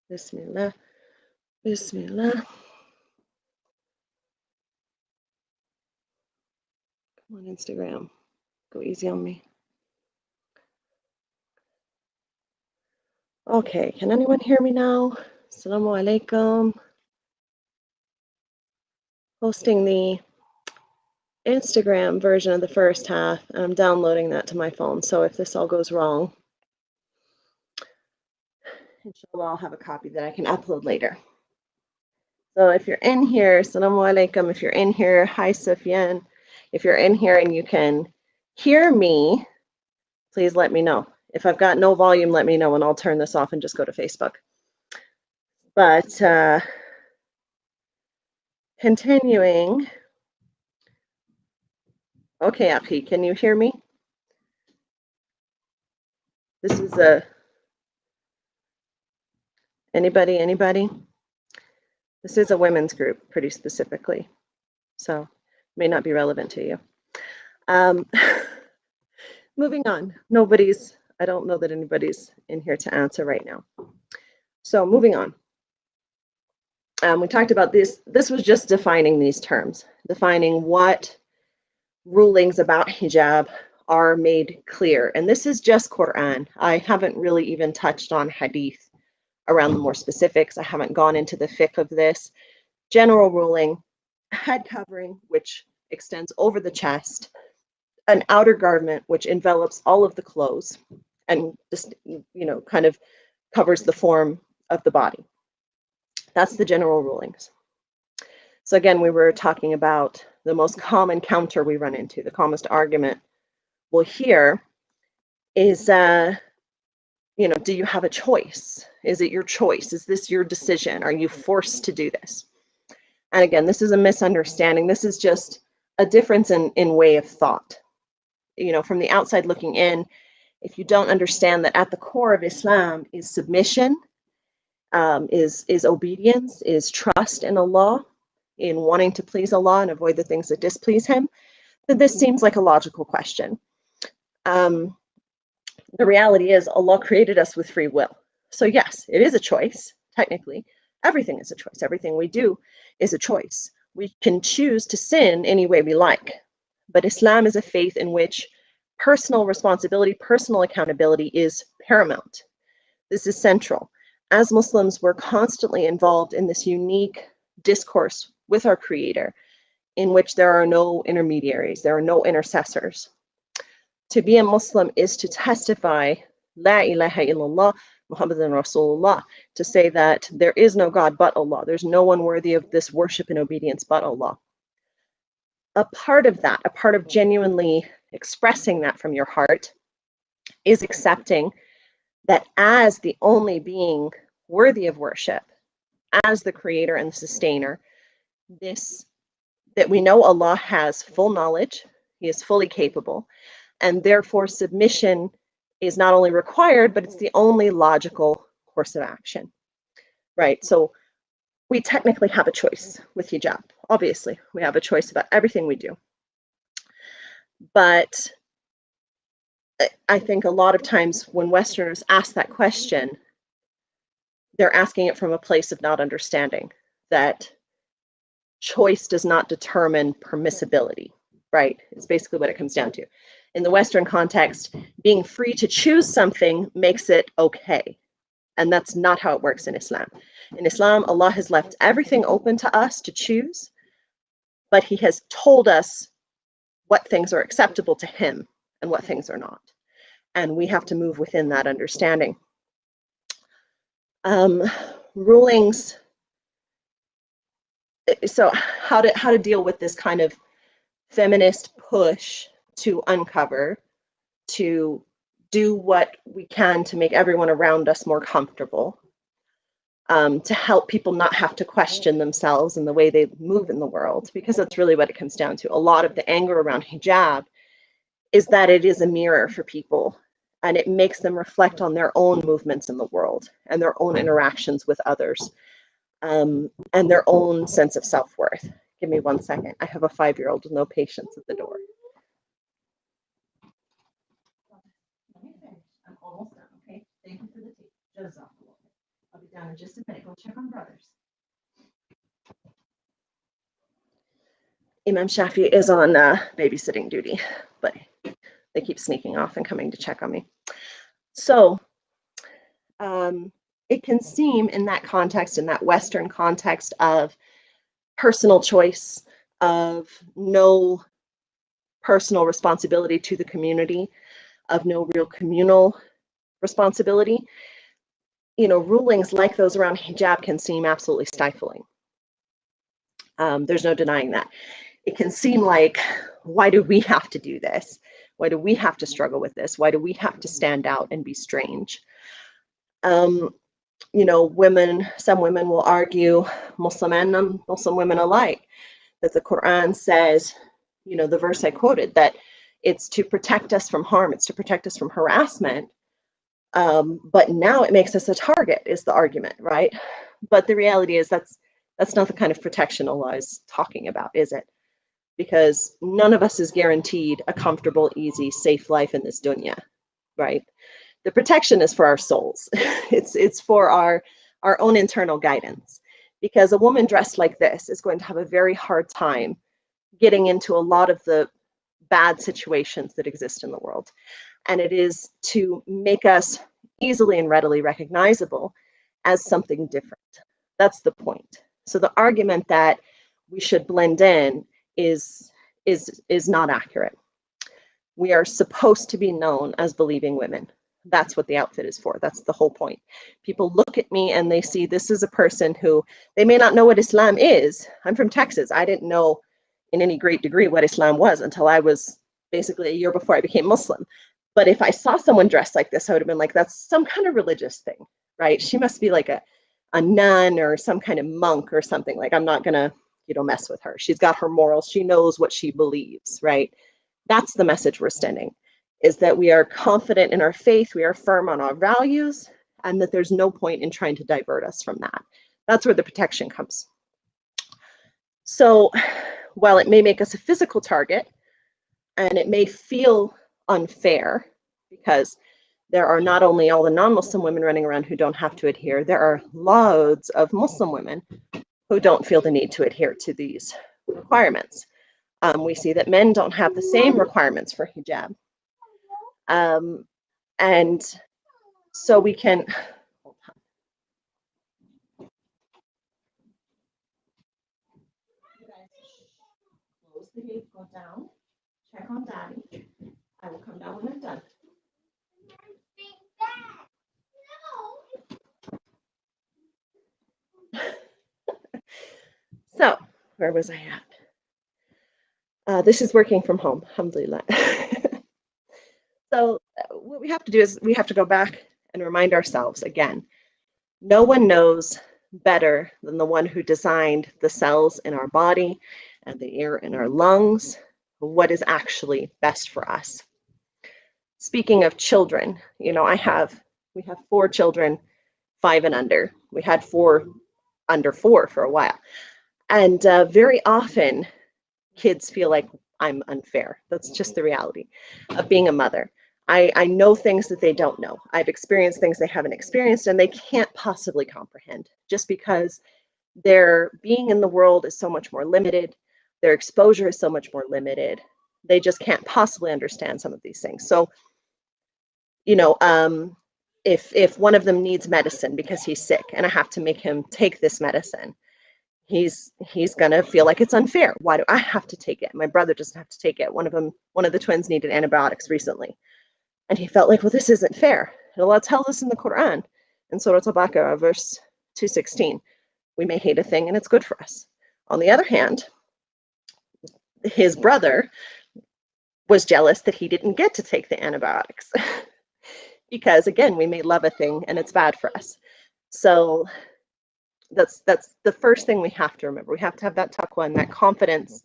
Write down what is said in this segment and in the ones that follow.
Bismillah. Bismillah. Come on, Instagram. Go easy on me. Okay, can anyone hear me now? Assalamu alaikum. Posting the Instagram version of the first half, and I'm downloading that to my phone. So if this all goes wrong, inshallah, I'll have a copy that I can upload later. So if you're in here, assalamu alaikum. If you're in here, hi Sufyan. If you're in here and you can hear me, please let me know. If I've got no volume, let me know and I'll turn this off and just go to Facebook. But continuing. Okay, Akhi, can you hear me? This is anybody? This is a women's group, pretty specifically. So it may not be relevant to you. Moving on. I don't know that anybody's in here to answer right now. So moving on. We talked about this. This was just defining these terms, defining what rulings about hijab are made clear. And this is just Quran. I haven't really even touched on hadith around the more specifics. I haven't gone into the fiqh of this. General ruling, head covering, which extends over the chest, an outer garment, which envelops all of the clothes and just, kind of covers the form of the body. That's the general rulings. So again, we were talking about the most common counter we run into, the commonest argument we'll hear is, do you have a choice? Is it your choice? Is this your decision? Are you forced to do this? And again, this is a misunderstanding. This is just a difference in way of thought. From the outside looking in, if you don't understand that at the core of Islam is submission, is obedience, is trust in Allah, in wanting to please Allah and avoid the things that displease Him, then this seems like a logical question. The reality is Allah created us with free will. So yes, it is a choice, technically. Everything is a choice. Everything we do is a choice. We can choose to sin any way we like. But Islam is a faith in which personal responsibility, personal accountability is paramount. This is central. As Muslims, we're constantly involved in this unique discourse with our Creator, in which there are no intermediaries, there are no intercessors. To be a Muslim is to testify, La ilaha illallah, Muhammadan Rasulullah, to say that there is no God but Allah. There's no one worthy of this worship and obedience but Allah. A part of that, a part of genuinely expressing that from your heart, is accepting that as the only being worthy of worship, as the creator and the sustainer, that we know Allah has full knowledge, He is fully capable, and therefore submission is not only required, but it's the only logical course of action, right? So we technically have a choice with hijab. Obviously, we have a choice about everything we do. But I think a lot of times when Westerners ask that question, they're asking it from a place of not understanding that choice does not determine permissibility, right? It's basically what it comes down to. In the Western context, being free to choose something makes it okay. And that's not how it works in Islam. In Islam, Allah has left everything open to us to choose, but He has told us what things are acceptable to Him and what things are not. And we have to move within that understanding. Rulings. So how to deal with this kind of feminist push to uncover, to do what we can to make everyone around us more comfortable, to help people not have to question themselves and the way they move in the world, because that's really what it comes down to. A lot of the anger around hijab is that it is a mirror for people, and it makes them reflect on their own movements in the world and their own interactions with others, and their own sense of self-worth. Give me 1 second. I have a 5-year-old with no patience at the door. I'm almost done, okay? Thank you for the tea. I'll be down in just a minute, go check on brothers. Imam Shafi is on babysitting duty, but they keep sneaking off and coming to check on me. So it can seem in that context, in that Western context of personal choice, of no personal responsibility to the community, of no real communal responsibility, rulings like those around hijab can seem absolutely stifling. There's no denying that. It can seem like, why do we have to do this? Why do we have to struggle with this? Why do we have to stand out and be strange? Some women will argue, Muslim and non-Muslim women alike, that the Quran says, the verse I quoted, that it's to protect us from harm, it's to protect us from harassment. But now it makes us a target, is the argument, right? But the reality is that's not the kind of protection Allah is talking about, is it? Because none of us is guaranteed a comfortable, easy, safe life in this dunya, right? The protection is for our souls. It's for our own internal guidance. Because a woman dressed like this is going to have a very hard time getting into a lot of the bad situations that exist in the world. And it is to make us easily and readily recognizable as something different. That's the point. So the argument that we should blend in is not accurate. We are supposed to be known as believing women. That's what the outfit is for. That's the whole point. People look at me and they see this is a person who, they may not know what Islam is. I'm from Texas. I didn't know in any great degree what Islam was until I was basically a year before I became Muslim. But if I saw someone dressed like this, I would have been like, that's some kind of religious thing, right? She must be like a nun or some kind of monk or something. Like, I'm not gonna, mess with her. She's got her morals. She knows what she believes, right? That's the message we're sending, is that we are confident in our faith, we are firm on our values, and that there's no point in trying to divert us from that. That's where the protection comes. So while it may make us a physical target, and it may feel unfair, because there are not only all the non-Muslim women running around who don't have to adhere, there are loads of Muslim women who don't feel the need to adhere to these requirements. We see that men don't have the same requirements for hijab. And so we can, close the gate, go down, check on Daddy. I will come down when I'm done. So, where was I at? This is working from home, alhamdulillah. So what we have to do is we have to go back and remind ourselves again, no one knows better than the one who designed the cells in our body and the air in our lungs, what is actually best for us. Speaking of children, we have 4 children, 5 and under. We had 4 under 4 for a while. And very often kids feel like I'm unfair. That's just the reality of being a mother. I know things that they don't know. I've experienced things they haven't experienced, and they can't possibly comprehend, just because their being in the world is so much more limited. Their exposure is so much more limited. They just can't possibly understand some of these things. So, if one of them needs medicine because he's sick and I have to make him take this medicine, he's gonna feel like it's unfair. Why do I have to take it? My brother doesn't have to take it. One of the twins needed antibiotics recently, and he felt like, well, this isn't fair. And Allah tells us in the Quran, in Surah Al-Baqarah, verse 216, we may hate a thing and it's good for us. On the other hand, his brother was jealous that he didn't get to take the antibiotics because, again, we may love a thing and it's bad for us. So that's the first thing we have to remember. We have to have that taqwa and that confidence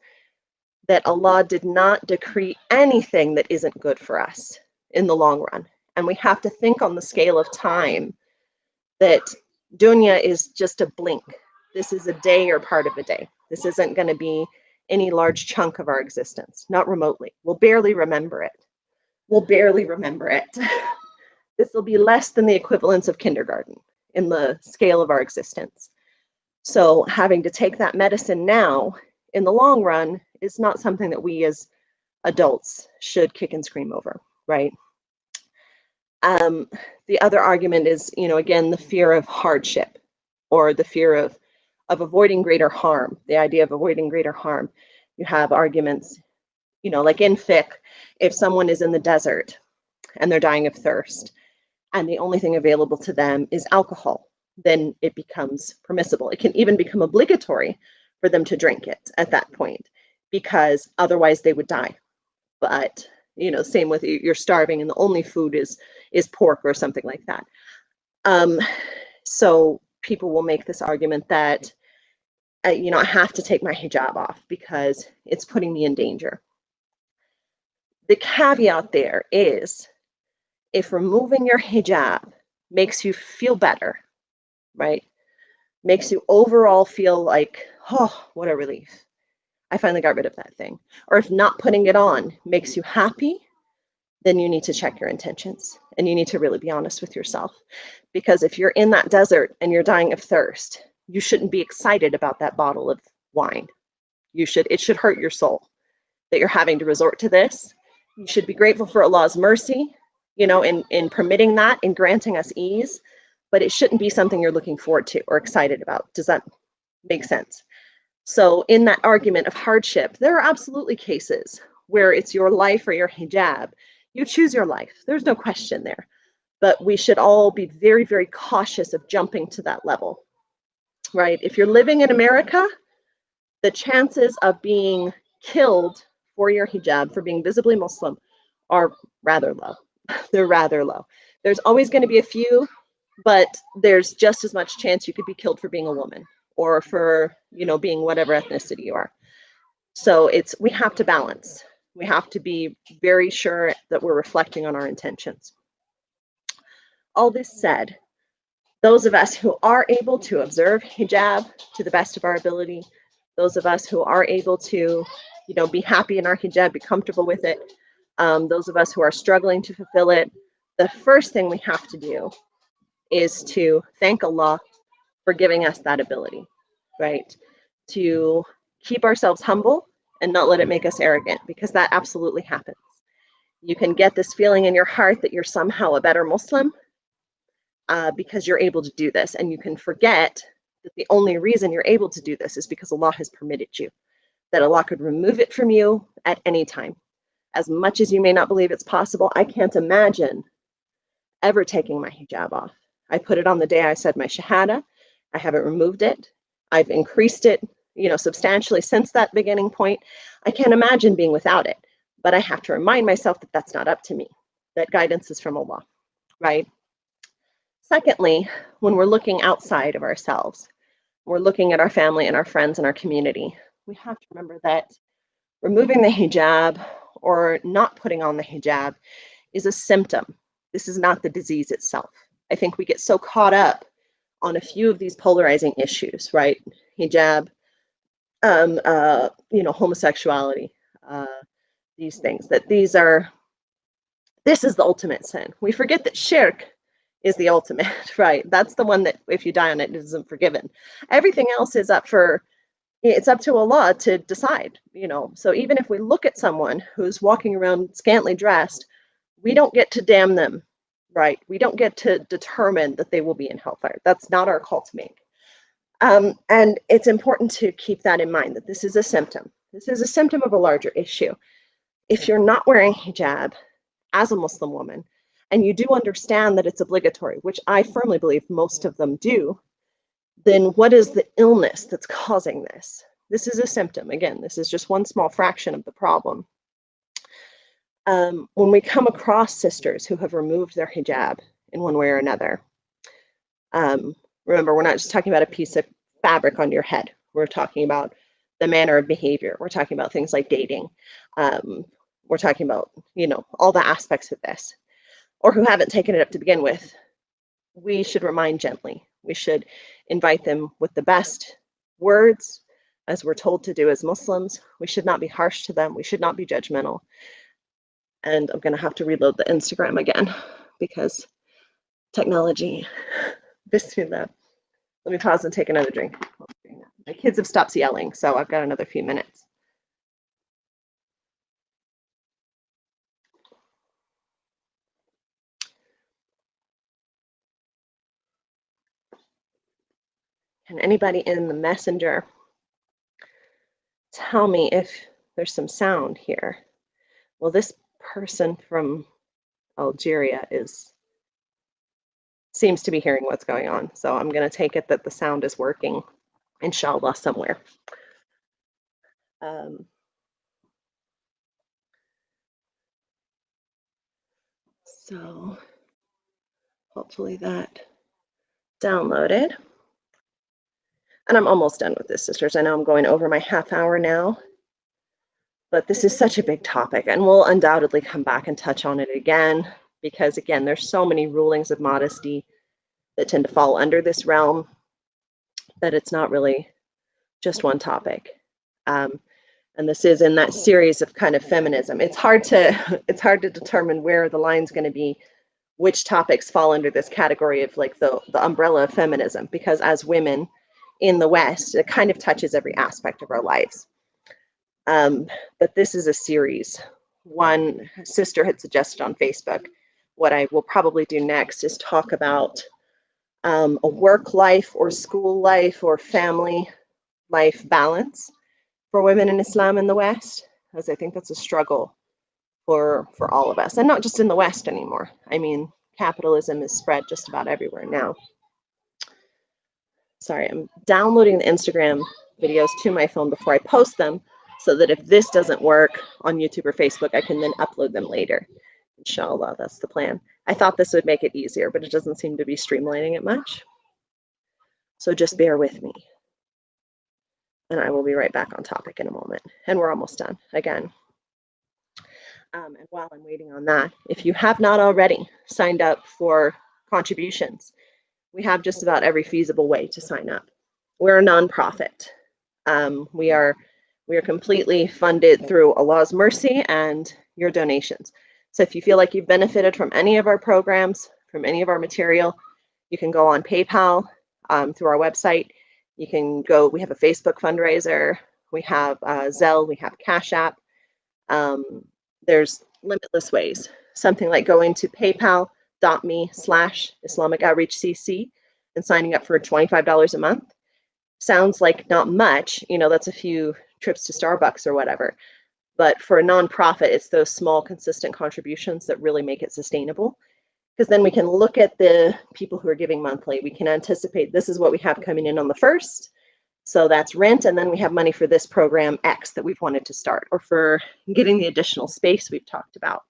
that Allah did not decree anything that isn't good for us in the long run. And we have to think on the scale of time that dunya is just a blink. This is a day or part of a day. This isn't going to be any large chunk of our existence, not remotely. We'll barely remember it. We'll barely remember it. This will be less than the equivalence of kindergarten. in the scale of our existence. So having to take that medicine now in the long run is not something that we as adults should kick and scream over, right? The other argument is, again, the fear of hardship, or the fear of avoiding greater harm, the idea of avoiding greater harm. You have arguments, like in fiqh, if someone is in the desert and they're dying of thirst, and the only thing available to them is alcohol, then it becomes permissible. It can even become obligatory for them to drink it at that point, because otherwise they would die. But same with you're starving and the only food is pork or something like that. So people will make this argument that I have to take my hijab off because it's putting me in danger. The caveat there is, if removing your hijab makes you feel better, right? Makes you overall feel like, oh, what a relief. I finally got rid of that thing. Or if not putting it on makes you happy, then you need to check your intentions and you need to really be honest with yourself. Because if you're in that desert and you're dying of thirst, you shouldn't be excited about that bottle of wine. It should hurt your soul that you're having to resort to this. You should be grateful for Allah's mercy, in permitting that, in granting us ease, but it shouldn't be something you're looking forward to or excited about. Does that make sense? So in that argument of hardship, there are absolutely cases where it's your life or your hijab. You choose your life. There's no question there. But we should all be very, very cautious of jumping to that level, right? If you're living in America, the chances of being killed for your hijab, for being visibly Muslim, are rather low. They're rather low. There's always going to be a few, but there's just as much chance you could be killed for being a woman or for, being whatever ethnicity you are. So we have to balance. We have to be very sure that we're reflecting on our intentions. All this said, those of us who are able to observe hijab to the best of our ability, those of us who are able to, be happy in our hijab, be comfortable with it, those of us who are struggling to fulfill it, the first thing we have to do is to thank Allah for giving us that ability, right? To keep ourselves humble and not let it make us arrogant, because that absolutely happens. You can get this feeling in your heart that you're somehow a better Muslim because you're able to do this, and you can forget that the only reason you're able to do this is because Allah has permitted you, that Allah could remove it from you at any time. As much as you may not believe it's possible, I can't imagine ever taking my hijab off. I put it on the day I said my shahada. I haven't removed it. I've increased it, substantially since that beginning point. I can't imagine being without it, but I have to remind myself that that's not up to me, that guidance is from Allah, right? Secondly, when we're looking outside of ourselves, we're looking at our family and our friends and our community, we have to remember that removing the hijab or not putting on the hijab is a symptom. This is not the disease itself. I think we get so caught up on a few of these polarizing issues, right? Hijab, homosexuality, these things, that this is the ultimate sin. We forget that shirk is the ultimate, right? That's the one that if you die on it, it isn't forgiven. Everything else is it's up to Allah to decide, So even if we look at someone who's walking around scantily dressed, we don't get to damn them, right? We don't get to determine that they will be in hellfire. That's not our call to make. And it's important to keep that in mind, that this is a symptom. This is a symptom of a larger issue. If you're not wearing hijab as a Muslim woman, and you do understand that it's obligatory, which I firmly believe most of them do, then what is the illness that's causing this? This is a symptom. Again, this is just one small fraction of the problem. When we come across sisters who have removed their hijab in one way or another, remember, we're not just talking about a piece of fabric on your head. We're talking about the manner of behavior. We're talking about things like dating. We're talking about, all the aspects of this, or who haven't taken it up to begin with. We should remind gently. We should invite them with the best words, as we're told to do as Muslims. We should not be harsh to them. We should not be judgmental. And I'm going to have to reload the Instagram again because technology Bismillah. Let me pause and take another drink. My kids have stopped yelling, so I've got another few minutes. Can anybody in the messenger tell me if there's some sound here? Well, this person from Algeria seems to be hearing what's going on. So I'm going to take it that the sound is working, inshallah, somewhere. So hopefully that downloaded. And I'm almost done with this, sisters. I know I'm going over my half hour now, but this is such a big topic, and we'll undoubtedly come back and touch on it again, because again, there's so many rulings of modesty that tend to fall under this realm that it's not really just one topic. And this is in that series of kind of feminism. It's hard to determine where the line's going to be, which topics fall under this category of like the umbrella of feminism, because as women in the West, it kind of touches every aspect of our lives. But this is a series. One sister had suggested on Facebook, what I will probably do next is talk about a work life or school life or family life balance for women in Islam in the West, as I think that's a struggle for all of us, and not just in the West anymore. I mean, capitalism is spread just about everywhere now. Sorry, I'm downloading the Instagram videos to my phone before I post them, so that if this doesn't work on YouTube or Facebook, I can then upload them later. Inshallah, that's the plan. I thought this would make it easier, but it doesn't seem to be streamlining it much. So just bear with me. And I will be right back on topic in a moment. And we're almost done again. And while I'm waiting on that, if you have not already signed up for contributions, we have just about every feasible way to sign up. We're a nonprofit. We are completely funded through Allah's mercy and your donations. So if you feel like you've benefited from any of our programs, from any of our material, you can go on PayPal through our website. You can go, we have a Facebook fundraiser, we have Zelle, we have Cash App. There's limitless ways. Something like going to paypal.me/Islamic Outreach CC and signing up for $25 a month. Sounds like not much, you know, that's a few trips to Starbucks or whatever. But for a nonprofit, it's those small, consistent contributions that really make it sustainable. Because then we can look at the people who are giving monthly. We can anticipate this is what we have coming in on the 1st. So that's rent. And then we have money for this program X that we've wanted to start, or for getting the additional space we've talked about.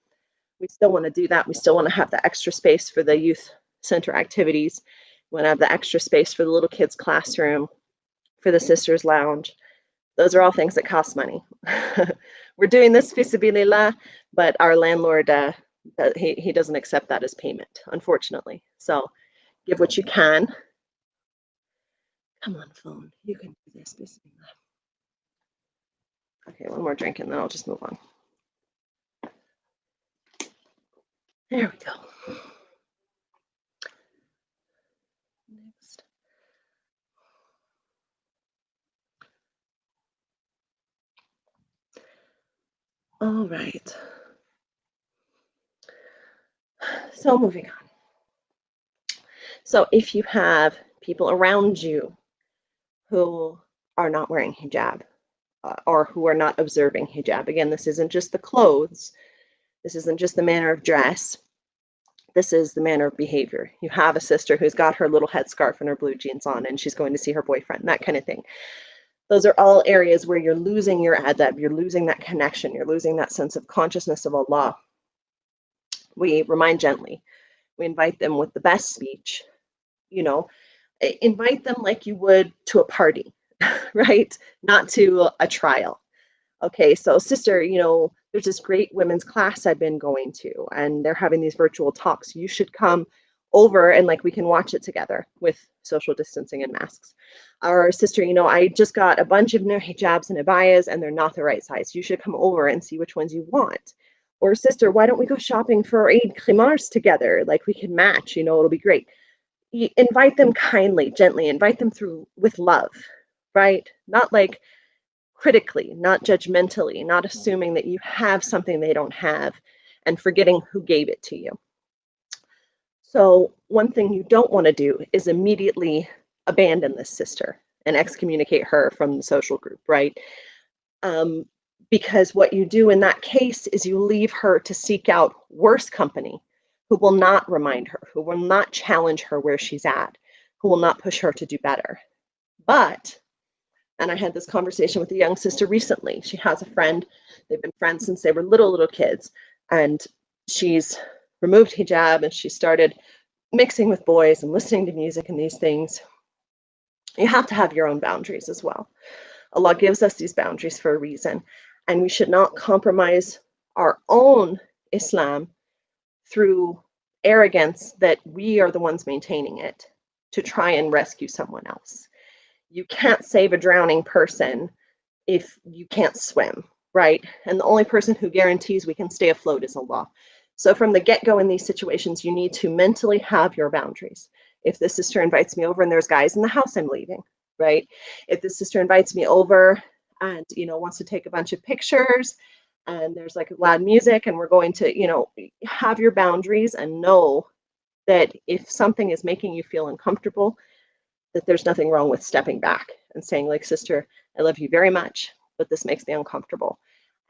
We still want to do that. We still want to have the extra space for the youth center activities. We want to have the extra space for the little kids' classroom, for the sisters' lounge. Those are all things that cost money. We're doing this fi sabilillah, but our landlord, he doesn't accept that as payment, unfortunately. So give what you can. Come on, phone. You can do this. Bismillah. Okay, one more drink and then I'll just move on. There we go. Next. All right. So moving on. So if you have people around you who are not wearing hijab or who are not observing hijab, again, this isn't just the clothes. This isn't just the manner of dress. This is the manner of behavior. You have a sister who's got her little headscarf and her blue jeans on and she's going to see her boyfriend, that kind of thing. Those are all areas where you're losing your adab, you're losing that connection, you're losing that sense of consciousness of Allah. We remind gently. We invite them with the best speech. You know, invite them like you would to a party, right? Not to a trial. Okay, so sister, you know, there's this great women's class I've been going to, and they're having these virtual talks. You should come over and like we can watch it together with social distancing and masks. Our sister, you know, I just got a bunch of new hijabs and abayas and they're not the right size. You should come over and see which ones you want. Or sister, why don't we go shopping for Eid khimars together? Like we can match, you know, it'll be great. you invite them kindly, gently, invite them through with love, right? Not like critically, not judgmentally, not assuming that you have something they don't have and forgetting who gave it to you. So one thing you don't want to do is immediately abandon this sister and excommunicate her from the social group, right? Um, because what you do in that case is you leave her to seek out worse company who will not remind her, who will not challenge her where she's at, who will not push her to do better. But, and I had this conversation with a young sister recently. She has a friend, they've been friends since they were little kids, and she's removed hijab and she started mixing with boys and listening to music and these things. You have to have your own boundaries as well. Allah gives us these boundaries for a reason, and we should not compromise our own Islam through arrogance that we are the ones maintaining it to try and rescue someone else. You can't save a drowning person if you can't swim, right? And the only person who guarantees we can stay afloat is Allah. So from the get-go in these situations, you need to mentally have your boundaries. If the sister invites me over and there's guys in the house, I'm leaving, right? If the sister invites me over and, wants to take a bunch of pictures and there's like loud music and we're going to, have your boundaries and know that if something is making you feel uncomfortable, that there's nothing wrong with stepping back and saying, like, sister, I love you very much, but this makes me uncomfortable.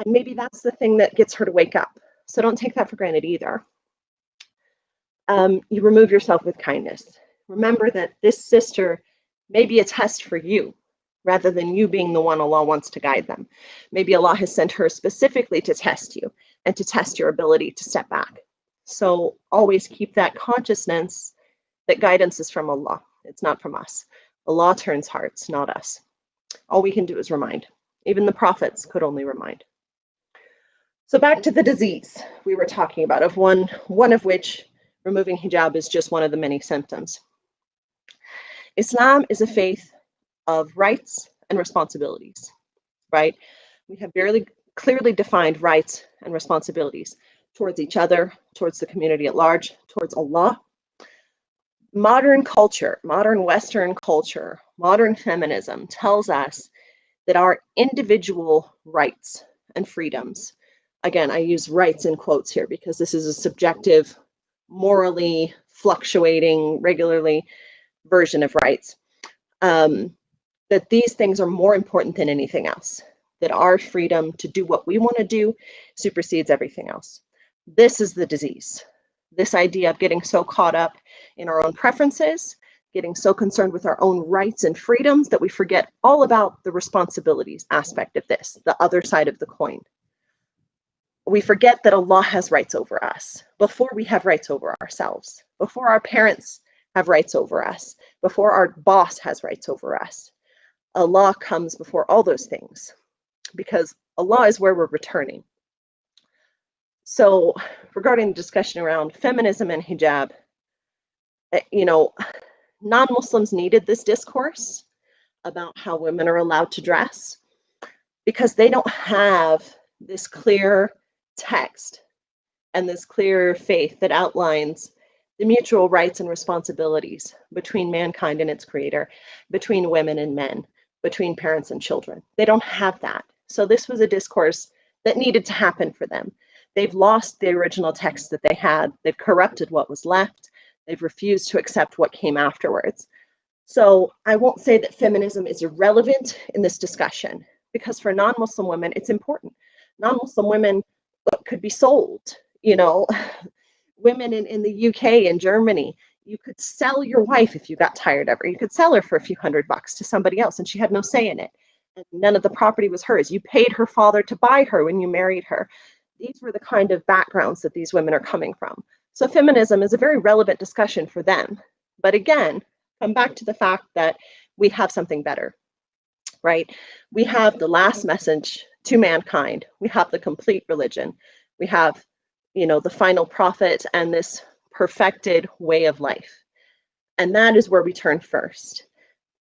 And maybe that's the thing that gets her to wake up. So don't take that for granted either. You remove yourself with kindness. Remember that this sister may be a test for you rather than you being the one Allah wants to guide them. Maybe Allah has sent her specifically to test you and to test your ability to step back. So always keep that consciousness that guidance is from Allah. It's not from us. Allah turns hearts, not us. All we can do is remind. Even the prophets could only remind. So back to the disease we were talking about, of one of which removing hijab is just one of the many symptoms. Islam is a faith of rights and responsibilities, right? We have very clearly defined rights and responsibilities towards each other, towards the community at large, towards Allah. Modern culture, modern Western culture, modern feminism tells us that our individual rights and freedoms, again, I use rights in quotes here because this is a subjective, morally fluctuating, regularly version of rights, that these things are more important than anything else, that our freedom to do what we want to do supersedes everything else. This is the disease. This idea of getting so caught up in our own preferences, getting so concerned with our own rights and freedoms that we forget all about the responsibilities aspect of this, the other side of the coin. We forget that Allah has rights over us before we have rights over ourselves, before our parents have rights over us, before our boss has rights over us. Allah comes before all those things because Allah is where we're returning. So regarding the discussion around feminism and hijab, non-Muslims needed this discourse about how women are allowed to dress because they don't have this clear text and this clear faith that outlines the mutual rights and responsibilities between mankind and its creator, between women and men, between parents and children. They don't have that. So this was a discourse that needed to happen for them. They've lost the original text that they had. They've corrupted what was left. They've refused to accept what came afterwards. So I won't say that feminism is irrelevant in this discussion because for non-Muslim women, it's important. Non-Muslim women could be sold, women in the UK and Germany, you could sell your wife if you got tired of her. You could sell her for a few $100 to somebody else and she had no say in it. And none of the property was hers. You paid her father to buy her when you married her. These were the kind of backgrounds that these women are coming from. So feminism is a very relevant discussion for them. But again, come back to the fact that we have something better, right? We have the last message to mankind. We have the complete religion. We have, the final prophet and this perfected way of life. And that is where we turn first.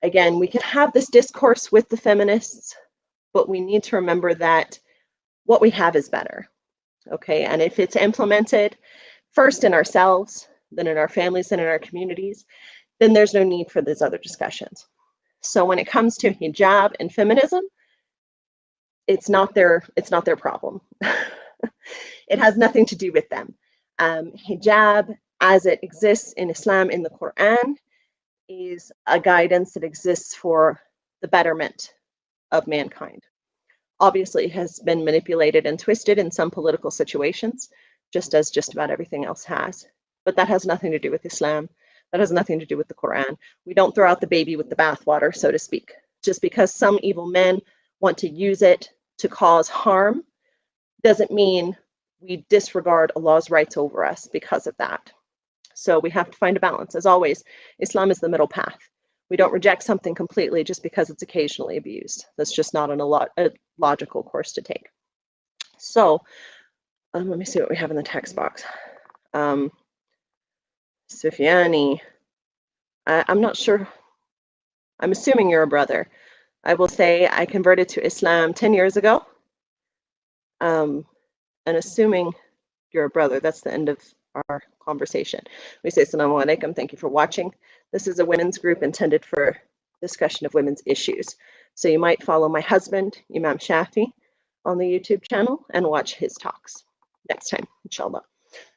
Again, we can have this discourse with the feminists, but we need to remember that what we have is better. Okay, and if it's implemented first in ourselves, then in our families and in our communities, then there's no need for these other discussions. So when it comes to hijab and feminism, it's not their problem. It has nothing to do with them. Hijab, as it exists in Islam in the Quran, is a guidance that exists for the betterment of mankind. Obviously, it has been manipulated and twisted in some political situations, just as just about everything else has. But that has nothing to do with Islam. That has nothing to do with the Quran. We don't throw out the baby with the bathwater, so to speak. Just because some evil men want to use it to cause harm doesn't mean we disregard Allah's rights over us because of that. So we have to find a balance. As always, Islam is the middle path. We don't reject something completely just because it's occasionally abused. That's just not a logical course to take. So let me see what we have in the text box. Sufyani, I'm not sure. I'm assuming you're a brother. I will say I converted to Islam 10 years ago. And assuming you're a brother, that's the end of our conversation. We say Assalamu alaikum, thank you for watching. This is a women's group intended for discussion of women's issues. So you might follow my husband, Imam Shafi, on the YouTube channel and watch his talks next time, inshallah.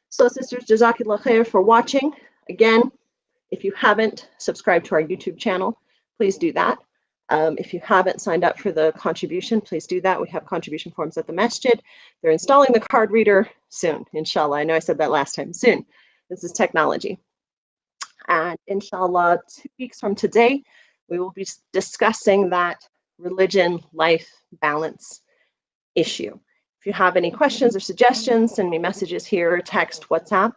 So sisters, Jazakallah khair for watching. Again, if you haven't subscribed to our YouTube channel, please do that. If you haven't signed up for the contribution, please do that. We have contribution forms at the masjid. They're installing the card reader soon, inshallah. I know I said that last time, soon. This is technology. And inshallah, 2 weeks from today, we will be discussing that religion-life balance issue. If you have any questions or suggestions, send me messages here, text, WhatsApp.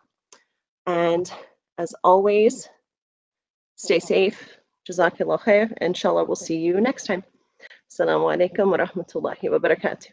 And as always, stay safe. Jazakallah khair. Inshallah, we'll see you next time. Assalamu alaikum wa rahmatullahi wa barakatuh.